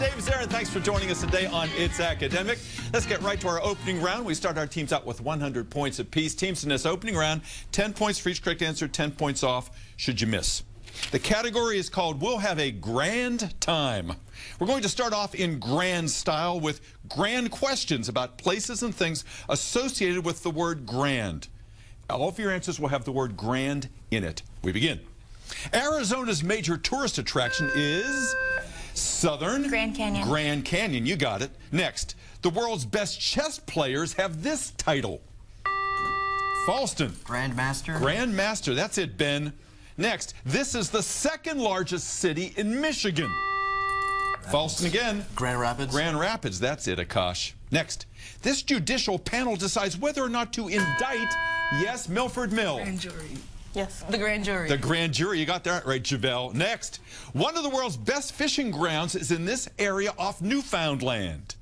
Dave Zarin. Thanks for joining us today on It's Academic. Let's get right to our opening round. We start our teams out with 100 points apiece. Teams in this opening round, 10 points for each correct answer, 10 points off should you miss. The category is called We'll Have a Grand Time. We're going to start off in grand style with grand questions about places and things associated with the word grand. All of your answers will have the word grand in it. We begin. Arizona's major tourist attraction is Southern Grand Canyon. Grand Canyon, you got it. Next, the world's best chess players have this title. Fallston. Grandmaster. Grandmaster, that's it, Ben. Next, this is the second largest city in Michigan. Fallston again. Grand Rapids. Grand Rapids, that's it, Akash. Next, this judicial panel decides whether or not to indict, yes, Milford Mill. Grand jury. Yes. The grand jury. The grand jury, you got that right, Javelle. Next, one of the world's best fishing grounds is in this area off Newfoundland.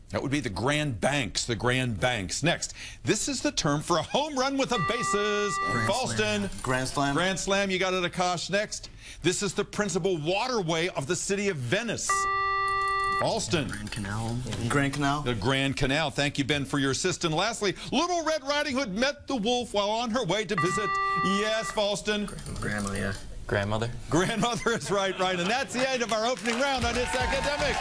That would be the Grand Banks, the Grand Banks. Next, this is the term for a home run with the bases. Fallston. Grand Slam. Grand Slam, you got it, Akash. Next, this is the principal waterway of the city of Venice. Fallston. Grand Canal. Grand Canal. The Grand Canal. Thank you, Ben, for your assist. Lastly, Little Red Riding Hood met the wolf while on her way to visit, yes, Fallston. Grandma, yeah. Grandmother. Grandmother is right. And that's the end of our opening round on It's Academic.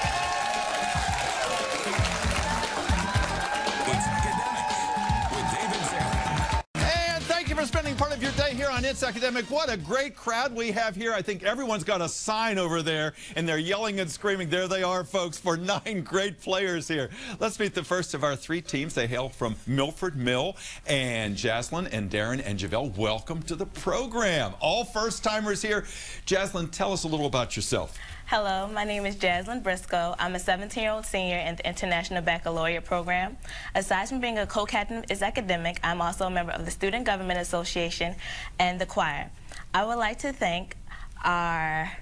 For spending part of your day here on It's Academic. What a great crowd we have here. I think everyone's got a sign over there, and they're yelling and screaming. There they are, folks, for 9 great players here. Let's meet the first of our 3 teams. They hail from Milford Mill, and Jaslyn and Darren and Javelle, welcome to the program. All first-timers here. Jaslyn, tell us a little about yourself. Hello, my name is Jaslyn Briscoe. I'm a 17-year-old senior in the International Baccalaureate program. Aside from being a co-captain of It's Academic, I'm also a member of the Student Government Association and the choir. I would like to thank our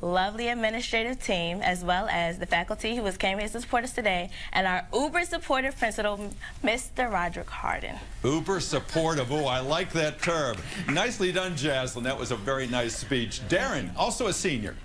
lovely administrative team, as well as the faculty who came here to support us today, and our uber supportive principal, Mr. Roderick Harden. Uber supportive. Oh, I like that term. Nicely done, Jaslyn. That was a very nice speech. Darren, also a senior.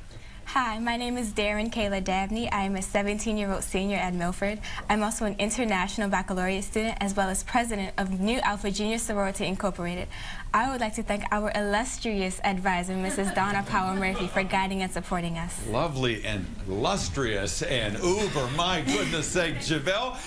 Hi, my name is Darren Kayla Dabney. I am a 17-year-old senior at Milford. I'm also an international baccalaureate student as well as president of New Alpha Junior Sorority Incorporated. I would like to thank our illustrious advisor, Mrs. Donna Powell Murphy, for guiding and supporting us. Lovely and illustrious and uber, my goodness sake, Javelle.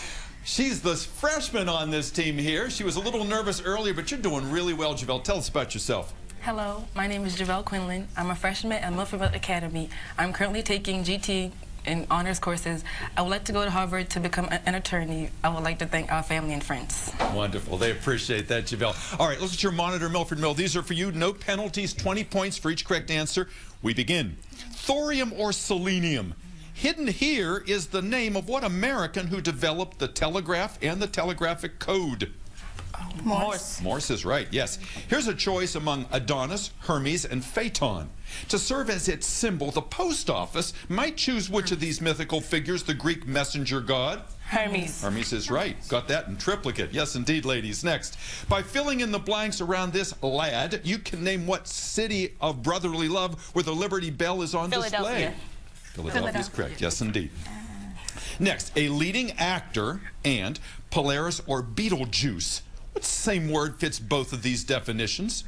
She's the freshman on this team here. She was a little nervous earlier, but you're doing really well, Javelle. Tell us about yourself. Hello, my name is Javelle Quinlan. I'm a freshman at Milford Mill Academy. I'm currently taking GT and honors courses. I would like to go to Harvard to become an attorney. I would like to thank our family and friends. Wonderful. They appreciate that, Javelle. All right, look at your monitor, Milford Mill. These are for you. No penalties, 20 points for each correct answer. We begin. Thorium or selenium? Hidden here is the name of what American who developed the telegraph and the telegraphic code? Morse. Morse is right, yes. Here's a choice among Adonis, Hermes, and Phaeton. To serve as its symbol, the post office might choose which of these mythical figures the Greek messenger god? Hermes. Hermes is right. Got that in triplicate. Yes, indeed, ladies. Next. By filling in the blanks around this lad, you can name what city of brotherly love where the Liberty Bell is on display. Philadelphia is correct. Yes, indeed. Next, a leading actor and Polaris or Beetlejuice. What same word fits both of these definitions?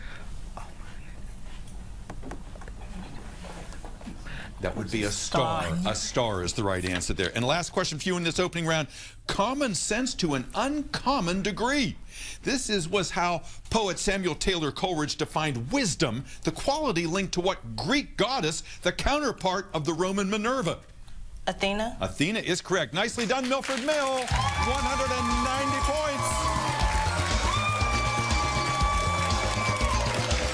That would be a star. A star is the right answer there. And last question for you in this opening round. Common sense to an uncommon degree. This was how poet Samuel Taylor Coleridge defined wisdom, the quality linked to what Greek goddess, the counterpart of the Roman Minerva? Athena. Athena is correct. Nicely done, Milford Mill. 190 points.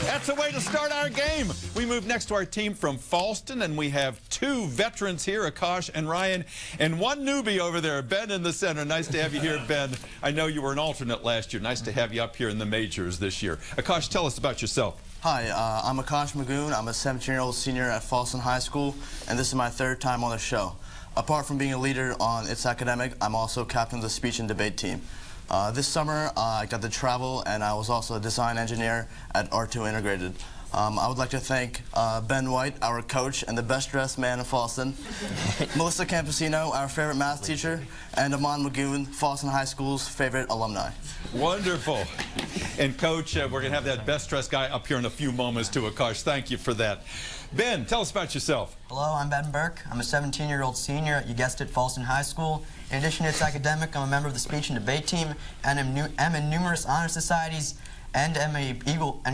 That's a way to start our game. We move next to our team from Fallston, and we have 2 veterans here, Akash and Ryan, and 1 newbie over there, Ben in the center. Nice to have you here, Ben. I know you were an alternate last year. Nice to have you up here in the majors this year. Akash, tell us about yourself. Hi, I'm Akash Magoon. I'm a 17-year-old senior at Fallston High School, and this is my 3rd time on the show. Apart from being a leader on It's Academic, I'm also captain of the speech and debate team. This summer, I got to travel, and I was also a design engineer at R2 Integrated. I would like to thank Ben White, our coach and the best-dressed man in Fallston, Melissa Campesino, our favorite math teacher, and Amon Magoon, Fallston High School's favorite alumni. Wonderful. And Coach, we're going to have that best-dressed guy up here in a few moments too, Akash. Thank you for that. Ben, tell us about yourself. Hello, I'm Ben Burke. I'm a 17-year-old senior at, you guessed it, Fallston High School. In addition to its academic, I'm a member of the speech and debate team, and am in numerous honor societies, and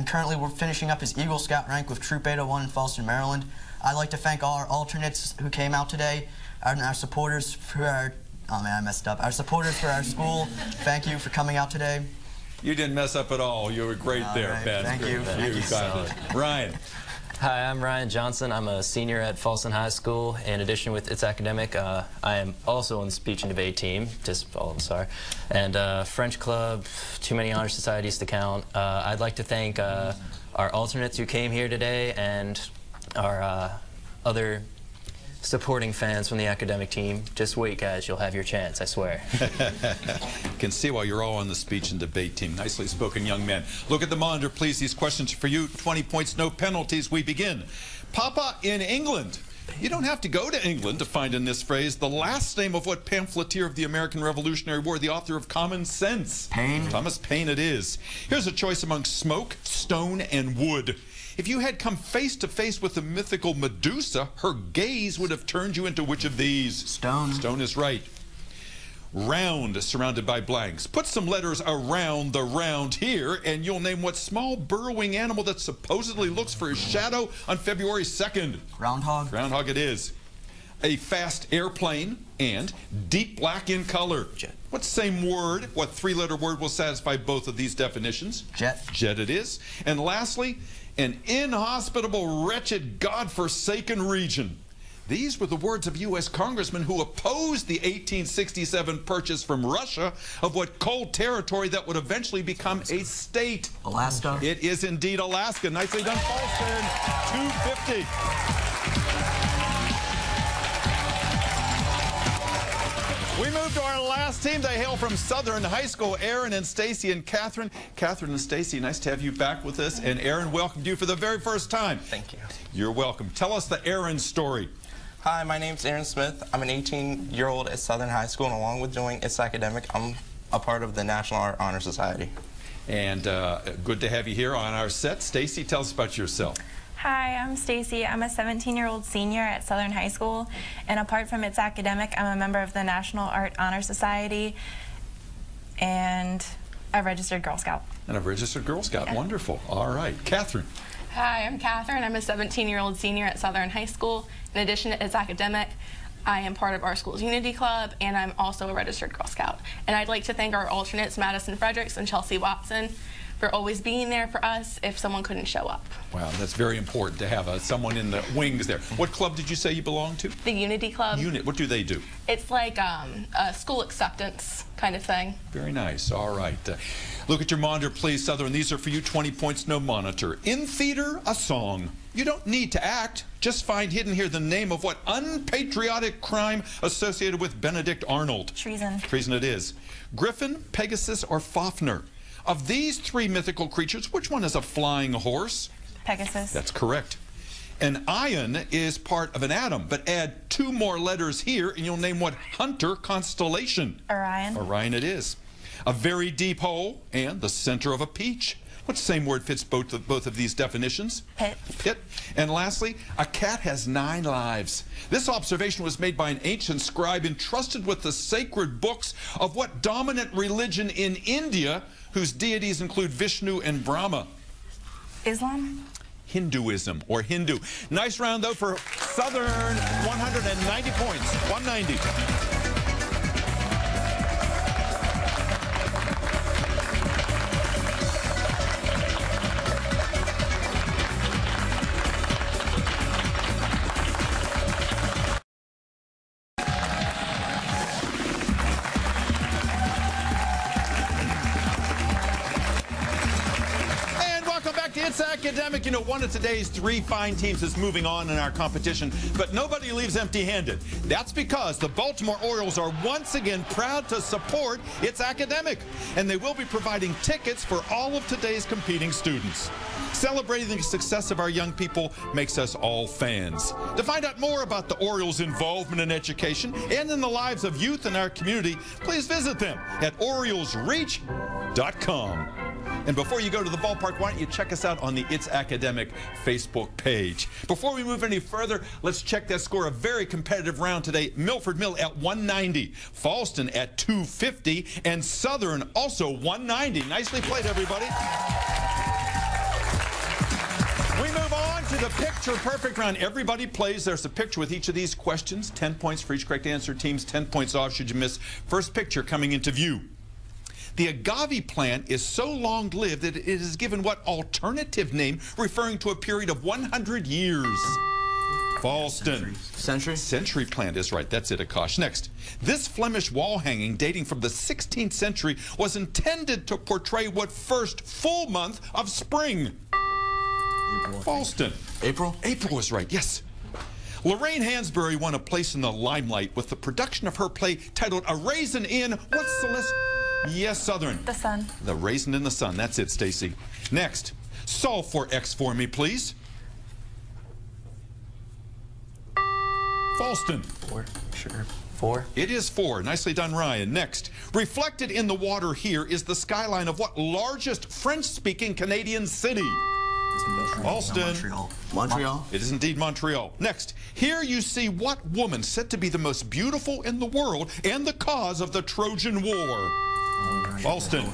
currently we're finishing up his Eagle Scout rank with Troop 801 in Fallston, Maryland. I'd like to thank all our alternates who came out today, and our supporters for our, oh man, I messed up. Our supporters for our school, thank you for coming out today. You didn't mess up at all. You were great there, right, Ben. thank you. Thank you got it. Ryan. Hi, I'm Ryan Johnson. I'm a senior at Fallston High School. In addition with its academic, I am also on the speech and debate team, just all of us are, and French club, too many honor societies to count. I'd like to thank our alternates who came here today and our other supporting fans from the academic team. Just wait, guys, you'll have your chance, I swear. Can see why you're all on the speech and debate team. Nicely spoken young man. Look at the monitor, please. These questions are for you. 20 points, no penalties. We begin. Papa in England. You don't have to go to England to find in this phrase the last name of what pamphleteer of the American Revolutionary War, the author of Common Sense? Paine. Thomas Paine it is. Here's a choice among smoke, stone, and wood. If you had come face to face with the mythical Medusa, her gaze would have turned you into which of these? Stone. Stone is right. Round, surrounded by blanks. Put some letters around the round here, and you'll name what small burrowing animal that supposedly looks for his shadow on February 2nd. Groundhog. Groundhog it is. A fast airplane and deep black in color. Jet. What same word, what three-letter word will satisfy both of these definitions? Jet. Jet it is. And lastly, an inhospitable, wretched, God-forsaken region. These were the words of U.S. congressmen who opposed the 1867 purchase from Russia of what cold territory that would eventually become a state. Alaska. It is indeed Alaska. Nicely done, Fallston. 250. We move to our last team. They hail from Southern High School. Aaron and Stacy and Catherine. Catherine and Stacy, nice to have you back with us. And Aaron, welcomed you for the very first time. Thank you. You're welcome. Tell us the Aaron story. Hi, my name's Aaron Smith. I'm an 18-year-old at Southern High School, and along with doing its academic, I'm a part of the National Art Honor Society. And good to have you here on our set. Stacy, tell us about yourself. Hi, I'm Stacy. I'm a 17-year-old senior at Southern High School, and apart from its academic, I'm a member of the National Art Honor Society and a registered Girl Scout. And a registered Girl Scout. Yeah. Wonderful. All right. Catherine. Hi, I'm Catherine. I'm a 17-year-old senior at Southern High School. In addition to its academic, I am part of our school's Unity Club, and I'm also a registered Girl Scout. And I'd like to thank our alternates, Madison Fredericks and Chelsea Watson, for always being there for us if someone couldn't show up. Wow, that's very important to have someone in the wings there. What club did you say you belong to? The Unity Club. What do they do? It's like a school acceptance kind of thing. Very nice. All right. Look at your monitor, please, Southern. These are for you. 20 points, no monitor. In theater, a song. You don't need to act. Just find hidden here the name of what unpatriotic crime associated with Benedict Arnold. Treason. Treason it is. Griffin, Pegasus, or Fafnir. Of these three mythical creatures, which one is a flying horse? Pegasus. That's correct. An ion is part of an atom, but add 2 more letters here and you'll name what hunter constellation? Orion. Orion it is. A very deep hole and the center of a peach. What same word fits both of these definitions? Pit. Pit. And lastly, a cat has 9 lives. This observation was made by an ancient scribe entrusted with the sacred books of what dominant religion in India, whose deities include Vishnu and Brahma? Islam. Hinduism, or Hindu. Nice round, though, for Southern. 190 points. 190. It's Academic. You know, one of today's 3 fine teams is moving on in our competition, but nobody leaves empty-handed. That's because the Baltimore Orioles are once again proud to support It's Academic, and they will be providing tickets for all of today's competing students. Celebrating the success of our young people makes us all fans. To find out more about the Orioles' involvement in education and in the lives of youth in our community, please visit them at oriolesreach.com. And before you go to the ballpark, why don't you check us out on the It's Academic Facebook page. Before we move any further, let's check that score. A very competitive round today. Milford Mill at 190, Fallston at 250, and Southern also 190. Nicely played, everybody. We move on to the picture perfect round. Everybody plays. There's a picture with each of these questions. 10 points for each correct answer. Teams 10 points off should you miss. First picture coming into view. The agave plant is so long-lived that it is given what alternative name referring to a period of 100 years? Fallston. Century? Century plant is right. That's it, Akash. Next. This Flemish wall hanging dating from the 16th century was intended to portray what first full month of spring? April. Fallston. April? April is right, yes. Lorraine Hansberry won a place in the limelight with the production of her play titled A Raisin in What's Celeste? Yes, Southern. The Sun. The Raisin in the Sun. That's it, Stacy. Next. Solve for X for me, please. Fallston. 4, sure. 4. It is 4. Nicely done, Ryan. Next. Reflected in the water here is the skyline of what largest French-speaking Canadian city? Fallston. Montreal. Montreal? It is indeed Montreal. Next. Here you see what woman said to be the most beautiful in the world and the cause of the Trojan War? Fallston.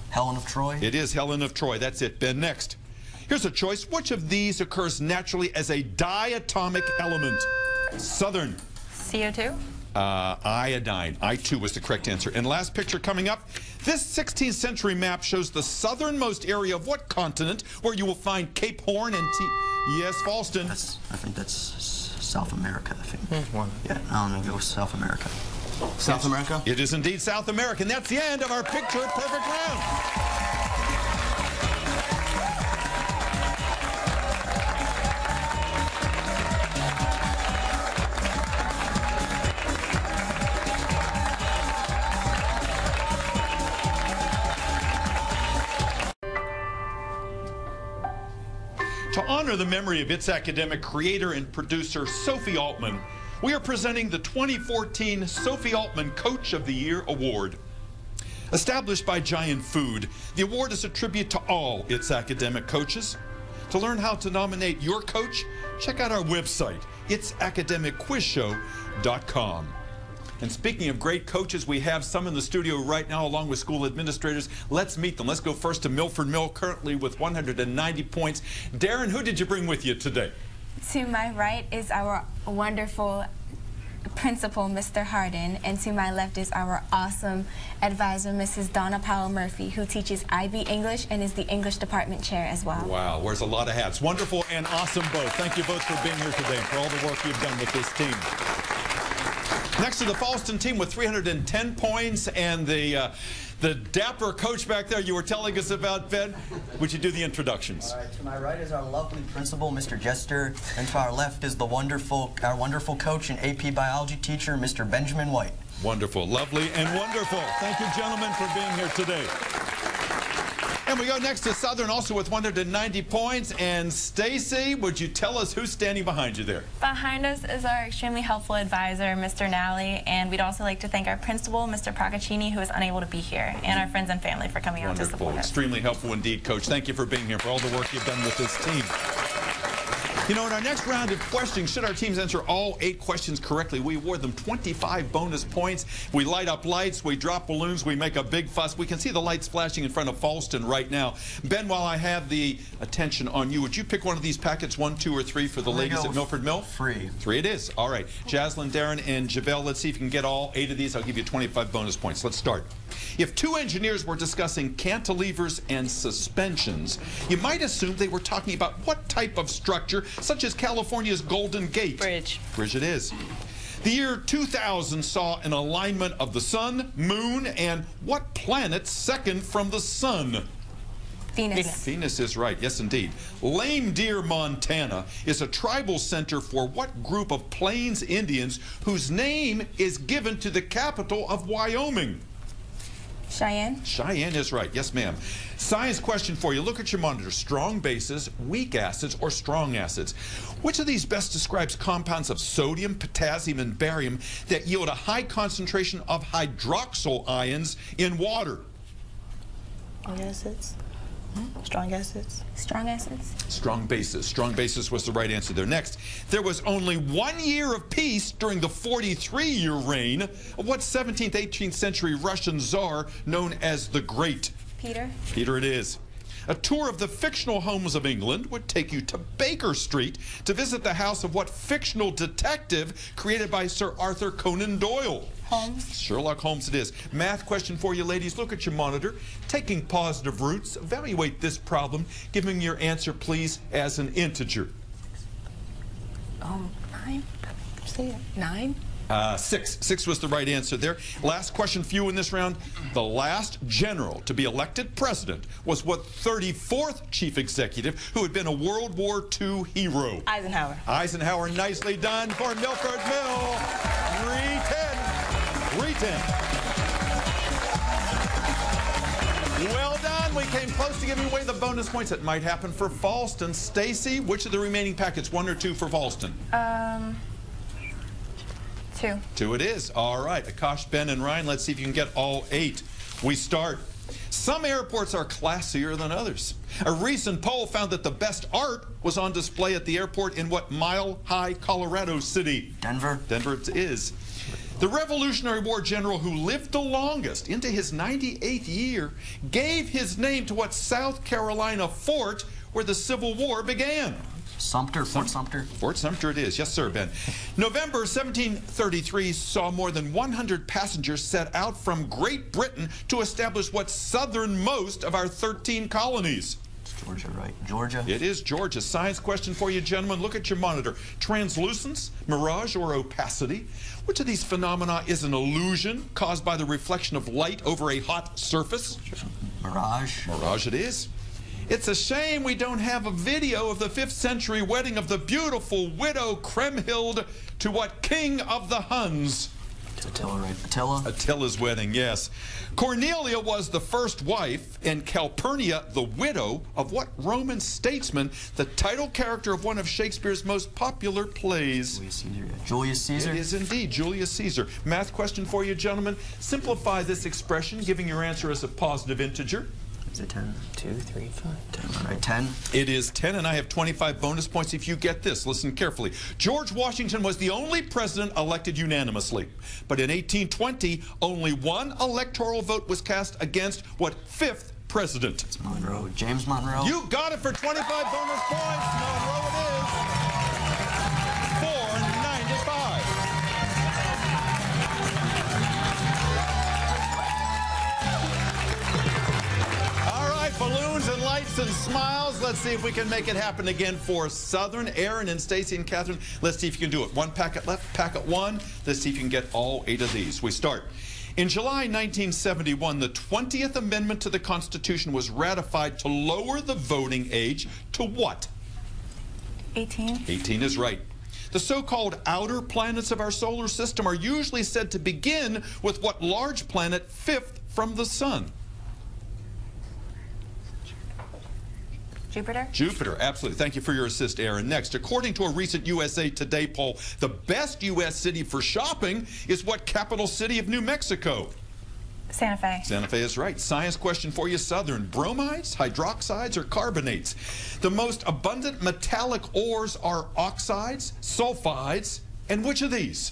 Helen of Troy. It is Helen of Troy. That's it, Ben. Next. Here's a choice. Which of these occurs naturally as a diatomic element? Southern. CO2. Iodine. I2 was the correct answer. And last picture coming up. This 16th century map shows the southernmost area of what continent where you will find Cape Horn and Yes, Fallston. I think that's South America, I think. Yeah, I'm going to go with South America. South America? It is indeed South America. And that's the end of our picture perfect round. To honor the memory of It's Academic creator and producer Sophie Altman, we are presenting the 2014 Sophie Altman Coach of the Year Award. Established by Giant Food, the award is a tribute to all It's Academic coaches. To learn how to nominate your coach, check out our website, itsacademicquizshow.com. And speaking of great coaches, we have some in the studio right now along with school administrators. Let's meet them. Let's go first to Milford Mill, currently with 190 points. Darren, who did you bring with you today? To my right is our wonderful principal, Mr. Harden, and to my left is our awesome advisor, Mrs. Donna Powell-Murphy, who teaches IB English and is the English department chair as well. Wow, wears a lot of hats. Wonderful and awesome both. Thank you both for being here today and for all the work you've done with this team. Next to the Fallston team with 310 points and the dapper coach back there you were telling us about, Ben. Would you do the introductions? All right, to my right is our lovely principal, Mr. Jester, and to our left is our wonderful coach and AP biology teacher, Mr. Benjamin White. Wonderful, lovely, and wonderful. Thank you, gentlemen, for being here today. And we go next to Southern, also with 190 points. And Stacy, would you tell us who's standing behind you there? Behind us is our extremely helpful advisor, Mr. Nally, and we'd also like to thank our principal, Mr. Procaccini, who is unable to be here, and our friends and family for coming out to support us. Extremely helpful indeed, Coach. Thank you for being here, for all the work you've done with this team. You know, in our next round of questioning, should our teams answer all 8 questions correctly, we award them 25 bonus points. We light up lights, we drop balloons, we make a big fuss. We can see the lights flashing in front of Fallston right now. Ben, while I have the attention on you, would you pick one of these packets, 1, 2, or 3 for the ladies at Milford Mill? 3. 3 it is. All right. Jaslyn, Darren, and Javelle, let's see if you can get all 8 of these. I'll give you 25 bonus points. Let's start. If 2 engineers were discussing cantilevers and suspensions, you might assume they were talking about what type of structure, such as California's Golden Gate. Bridge. Bridge it is. The year 2000 saw an alignment of the sun, moon, and what planet second from the sun? Venus. Venus is right, yes indeed. Lame Deer, Montana is a tribal center for what group of Plains Indians whose name is given to the capital of Wyoming? Cheyenne. Cheyenne is right, yes ma'am. Science question for you. Look at your monitor. Strong bases, weak acids, or strong acids. Which of these best describes compounds of sodium, potassium, and barium that yield a high concentration of hydroxyl ions in water? Strong acids. Strong acids. Strong acids. Strong bases. Strong bases was the right answer there. Next, there was only 1 year of peace during the 43-year reign of what 17th, 18th century Russian czar known as the Great? Peter. Peter it is. A tour of the fictional homes of England would take you to Baker Street to visit the house of what fictional detective created by Sir Arthur Conan Doyle? Holmes. Sherlock Holmes it is. Math question for you, ladies. Look at your monitor. Taking positive roots, evaluate this problem, giving your answer, please, as an integer. 9. Say it. 9. 6. 6 was the right answer there. Last question for you in this round. The last general to be elected president was what 34th chief executive who had been a World War II hero? Eisenhower. Eisenhower, nicely done for Milford Mill. 310. 310. Well done. We came close to giving away the bonus points that might happen for Fallston. Stacy, which of the remaining packets, 1 or 2 for Fallston? 2. 2 it is. All right. Akash, Ben, and Ryan, let's see if you can get all 8. We start. Some airports are classier than others. A recent poll found that the best art was on display at the airport in what mile-high Colorado city? Denver. Denver it is. The Revolutionary War general who lived the longest, into his 98th year, gave his name to what South Carolina fort where the Civil War began? Sumter, Fort Sumter. Fort Sumter it is. Yes, sir, Ben. November 1733 saw more than 100 passengers set out from Great Britain to establish what southernmost of our 13 colonies? It's Georgia, right? Georgia. It is Georgia. Science question for you, gentlemen. Look at your monitor. Translucence, mirage, or opacity? Which of these phenomena is an illusion caused by the reflection of light over a hot surface? Mirage. Mirage it is. It's a shame we don't have a video of the 5th century wedding of the beautiful widow Kriemhild to what king of the Huns? Attila, right? Attila. Attila's wedding, yes. Cornelia was the first wife, and Calpurnia the widow of what Roman statesman, the title character of one of Shakespeare's most popular plays? Julius Caesar. Julius Caesar. It is indeed Julius Caesar. Math question for you, gentlemen. Simplify this expression, giving your answer as a positive integer. Is it 10? 2, 3, 5, 10. All right, 10. It is 10, and I have 25 bonus points if you get this. Listen carefully. George Washington was the only president elected unanimously. But in 1820, only 1 electoral vote was cast against what 5th president? It's Monroe. James Monroe. You got it for 25 bonus points. Monroe it is. 495. Balloons and lights and smiles. Let's see if we can make it happen again for Southern. Aaron and Stacy and Catherine. Let's see if you can do it. 1 packet left, packet 1. Let's see if you can get all 8 of these. We start. In July 1971, the 20th Amendment to the Constitution was ratified to lower the voting age to what? 18. 18 is right. The so-called outer planets of our solar system are usually said to begin with what large planet 5th from the sun? Jupiter? Jupiter, absolutely. Thank you for your assist, Aaron. Next, according to a recent USA Today poll, the best U.S. city for shopping is what capital city of New Mexico? Santa Fe. Santa Fe is right. Science question for you, Southern. Bromides, hydroxides, or carbonates? The most abundant metallic ores are oxides, sulfides, and which of these?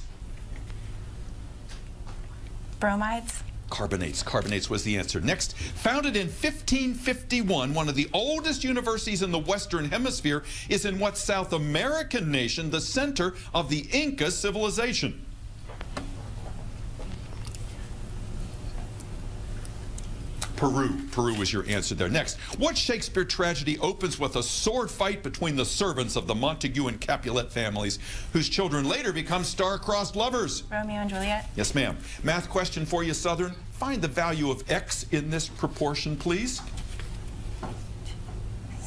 Bromides. Carbonates. Carbonates was the answer. Next, founded in 1551, one of the oldest universities in the Western Hemisphere is in what South American nation, the center of the Inca civilization? Peru. Peru was your answer there. Next, what Shakespeare tragedy opens with a sword fight between the servants of the Montague and Capulet families, whose children later become star-crossed lovers? Romeo and Juliet. Yes, ma'am. Math question for you, Southern. Find the value of x in this proportion, please.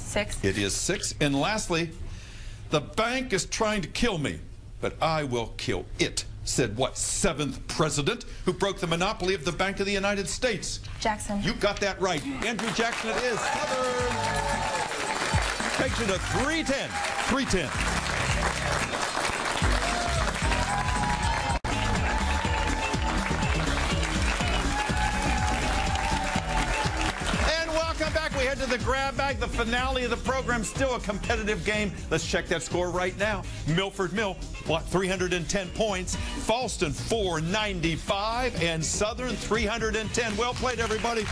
6. It is 6. And lastly, the bank is trying to kill me, but I will kill it, said what 7th president who broke the monopoly of the Bank of the United States? Jackson. You got that right. Andrew Jackson it is. Southern takes it to 310. 310. We head to the grab bag, the finale of the program, still a competitive game. Let's check that score right now. Milford Mill, 310 points. Fallston, 495. And Southern, 310. Well played, everybody.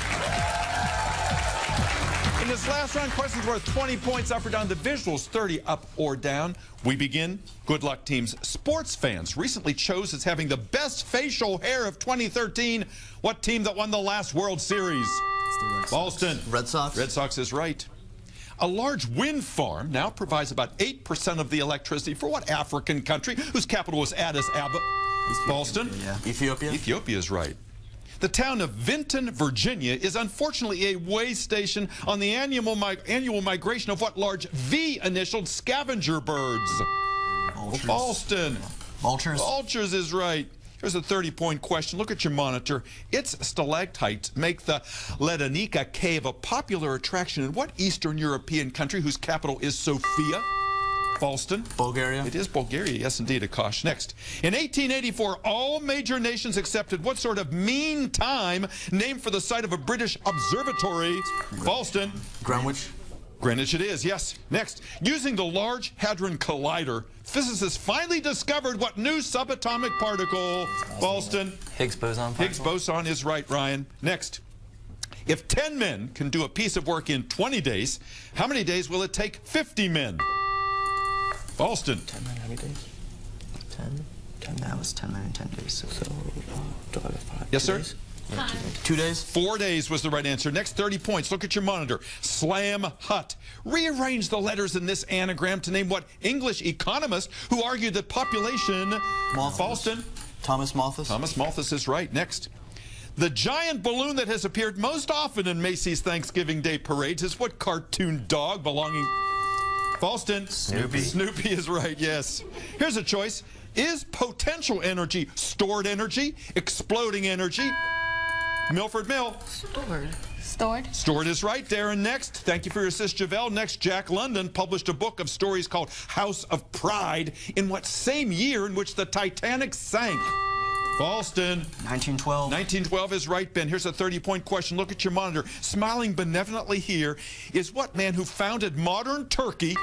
In this last round, questions worth 20 points up or down. The visuals, 30 up or down. We begin. Good luck, teams. Sports fans recently chose as having the best facial hair of 2013. What team that won the last World Series? Fallston. Red Sox. Red Sox is right. A large wind farm now provides about 8% of the electricity for what African country whose capital is Addis Ababa? Fallston. Yeah. Ethiopia. Ethiopia is right. The town of Vinton, Virginia is unfortunately a way station on the annual migration of what large V-initialed scavenger birds? Fallston. Vultures. Vultures is right. Here's a 30-point question. Look at your monitor. Its stalactites make the Ledanica Cave a popular attraction in what Eastern European country whose capital is Sofia? Fallston. Bulgaria. It is Bulgaria. Yes, indeed, Akash. Next. In 1884, all major nations accepted what sort of mean time named for the site of a British observatory? Fallston. Greenwich. Greenwich it is, yes. Next, using the Large Hadron Collider, physicists finally discovered what new subatomic particle? Fallston. Higgs boson particle. Higgs boson is right, Ryan. Next, if 10 men can do a piece of work in 20 days, how many days will it take 50 men? Fallston. 10 men, how many days? 10? That was 10 men in 10 days. So do I have 5? Yes, sir? Days? 2 days. 4 days was the right answer. Next, 30 points. Look at your monitor. Slam hut. Rearrange the letters in this anagram to name what English economist who argued that population... Fallston. Thomas Malthus. Thomas Malthus is right. Next. The giant balloon that has appeared most often in Macy's Thanksgiving Day parades is what cartoon dog belonging... Fallston. Snoopy. Snoopy is right, yes. Here's a choice. Is potential energy stored energy, exploding energy? Milford Mill. Stored. Stored is right, Darren. Next, thank you for your assist, Javelle. Next, Jack London published a book of stories called House of Pride in what same year in which the Titanic sank? Fallston. 1912. 1912 is right, Ben. Here's a 30-point question. Look at your monitor. Smiling benevolently here is what man who founded modern Turkey?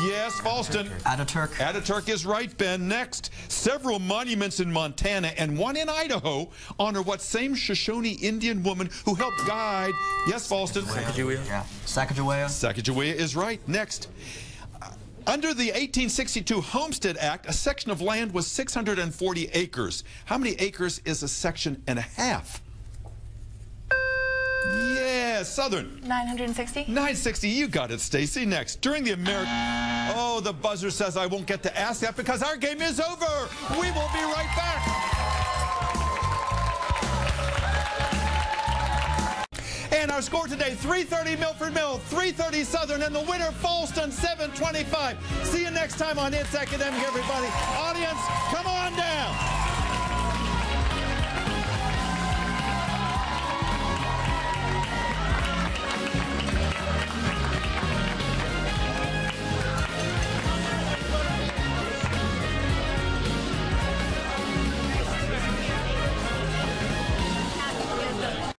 Yes, Fallston. Ataturk. Ataturk is right, Ben. Next, several monuments in Montana and one in Idaho honor what same Shoshone Indian woman who helped guide... Yes, Fallston. Sacagawea. Yeah. Sacagawea. Sacagawea is right. Next. Under the 1862 Homestead Act, a section of land was 640 acres. How many acres is a section and a half? Yeah, Southern. 960. 960, you got it, Stacy. Next, during the American... Oh, the buzzer says I won't get to ask that because our game is over. We will be right back. And our score today, 330 Milford Mill, 330 Southern, and the winner, Fallston, 725. See you next time on It's Academic, everybody. Audience, come on.